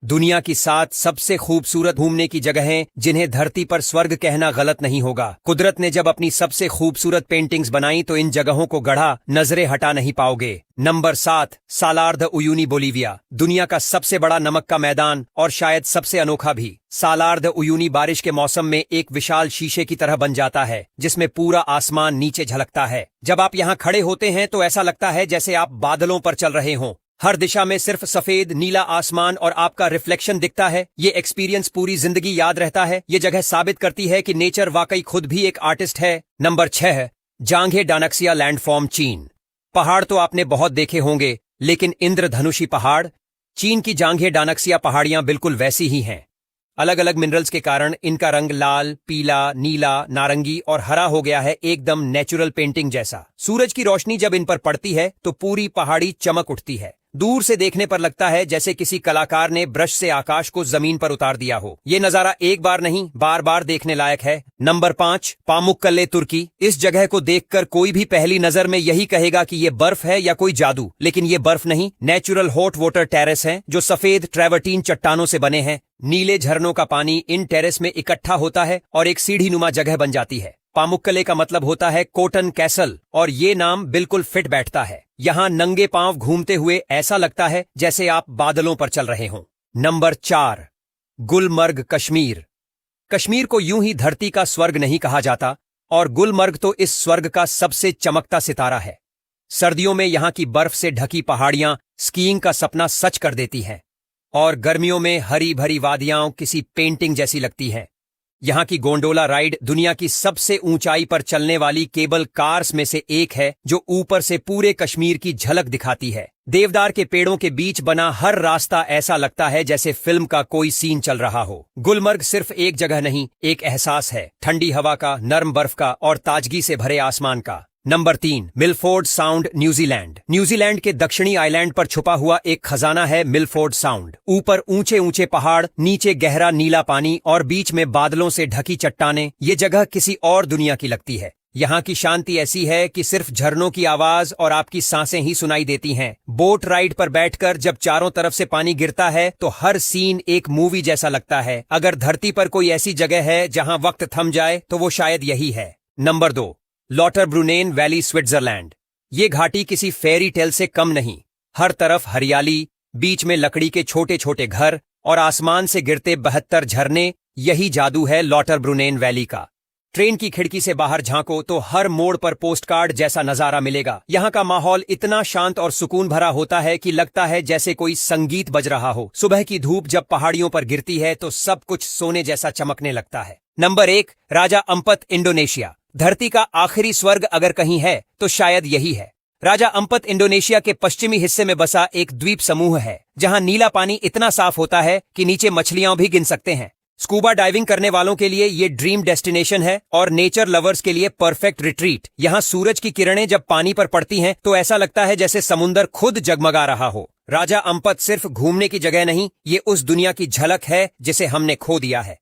दुनिया की 7 सबसे खूबसूरत घूमने की जगहें जिन्हें धरती पर स्वर्ग कहना गलत नहीं होगा। कुदरत ने जब अपनी सबसे खूबसूरत पेंटिंग्स बनाई तो इन जगहों को गढ़ा, नजरें हटा नहीं पाओगे। Number 7, Salar de Uyuni Bolivia. दुनिया का सबसे बड़ा नमक का मैदान और शायद सबसे अनोखा भी। सालार द उयूनी बारिश के मौसम में एक विशाल शीशे की तरह बन जाता है जिसमें पूरा आसमान नीचे झलकता है। जब आप यहाँ खड़े होते हैं तो ऐसा लगता है जैसे आप बादलों पर चल रहे हों। हर दिशा में सिर्फ सफेद नीला आसमान और आपका रिफ्लेक्शन दिखता है। ये एक्सपीरियंस पूरी जिंदगी याद रहता है। ये जगह साबित करती है कि नेचर वाकई खुद भी एक आर्टिस्ट है। नंबर 6, जांघे डानक्सिया लैंडफॉर्म, चीन। पहाड़ तो आपने बहुत देखे होंगे, लेकिन इंद्रधनुषी पहाड़, चीन की जांघे डानक्सिया पहाड़ियां बिल्कुल वैसी ही हैं। अलग अलग मिनरल्स के कारण इनका रंग लाल, पीला, नीला, नारंगी और हरा हो गया है, एकदम नेचुरल पेंटिंग जैसा। सूरज की रोशनी जब इन पर पड़ती है तो पूरी पहाड़ी चमक उठती है। दूर से देखने पर लगता है जैसे किसी कलाकार ने ब्रश से आकाश को जमीन पर उतार दिया हो। ये नजारा एक बार नहीं, बार बार देखने लायक है। नंबर 5, पामुक्कले, तुर्की। इस जगह को देखकर कोई भी पहली नजर में यही कहेगा कि ये बर्फ है या कोई जादू, लेकिन ये बर्फ नहीं, नेचुरल हॉट वाटर टेरेस हैं जो सफेद ट्रेवर्टीन चट्टानों से बने हैं। नीले झरनों का पानी इन टेरेस में इकट्ठा होता है और एक सीढ़ी नुमा जगह बन जाती है। पामुक्कले का मतलब होता है कॉटन कैसल और ये नाम बिल्कुल फिट बैठता है। यहाँ नंगे पांव घूमते हुए ऐसा लगता है जैसे आप बादलों पर चल रहे हों। नंबर 4, गुलमर्ग, कश्मीर। कश्मीर को यूं ही धरती का स्वर्ग नहीं कहा जाता और गुलमर्ग तो इस स्वर्ग का सबसे चमकता सितारा है। सर्दियों में यहाँ की बर्फ से ढकी पहाड़ियां स्कीइंग का सपना सच कर देती हैं और गर्मियों में हरी भरी वादियां किसी पेंटिंग जैसी लगती हैं। यहाँ की गोंडोला राइड दुनिया की सबसे ऊंचाई पर चलने वाली केबल कार्स में से एक है जो ऊपर से पूरे कश्मीर की झलक दिखाती है। देवदार के पेड़ों के बीच बना हर रास्ता ऐसा लगता है जैसे फिल्म का कोई सीन चल रहा हो। गुलमर्ग सिर्फ एक जगह नहीं, एक एहसास है, ठंडी हवा का, नर्म बर्फ का और ताजगी से भरे आसमान का। Number 3, Milford sound, New Zealand. New Zealand के दक्षिणी आइलैंड पर छुपा हुआ एक खजाना है मिलफोर्ड साउंड। ऊपर ऊंचे ऊंचे पहाड़, नीचे गहरा नीला पानी और बीच में बादलों से ढकी चट्टानें। ये जगह किसी और दुनिया की लगती है। यहाँ की शांति ऐसी है कि सिर्फ झरनों की आवाज और आपकी सांसें ही सुनाई देती हैं। बोट राइड पर बैठकर जब चारों तरफ से पानी गिरता है तो हर सीन एक मूवी जैसा लगता है। अगर धरती पर कोई ऐसी जगह है जहाँ वक्त थम जाए तो वो शायद यही है। Number 2, Lauterbrunnen valley, Switzerland. ये घाटी किसी फेरी टेल से कम नहीं। हर तरफ हरियाली, बीच में लकड़ी के छोटे छोटे घर और आसमान से गिरते 72 झरने। यही जादू है लॉटरब्रुनेन वैली का। ट्रेन की खिड़की से बाहर झांको तो हर मोड़ पर पोस्टकार्ड जैसा नजारा मिलेगा। यहाँ का माहौल इतना शांत और सुकून भरा होता है कि लगता है जैसे कोई संगीत बज रहा हो। सुबह की धूप जब पहाड़ियों पर गिरती है तो सब कुछ सोने जैसा चमकने लगता है। नंबर 1, राजा अम्पत, इंडोनेशिया। धरती का आखिरी स्वर्ग अगर कहीं है तो शायद यही है। राजा अम्पत इंडोनेशिया के पश्चिमी हिस्से में बसा एक द्वीप समूह है जहां नीला पानी इतना साफ होता है कि नीचे मछलियां भी गिन सकते हैं। स्कूबा डाइविंग करने वालों के लिए ये ड्रीम डेस्टिनेशन है और नेचर लवर्स के लिए परफेक्ट रिट्रीट। यहाँ सूरज की किरणें जब पानी पर पड़ती हैं तो ऐसा लगता है जैसे समुंदर खुद जगमगा रहा हो। राजा अम्पत सिर्फ घूमने की जगह नहीं, ये उस दुनिया की झलक है जिसे हमने खो दिया है।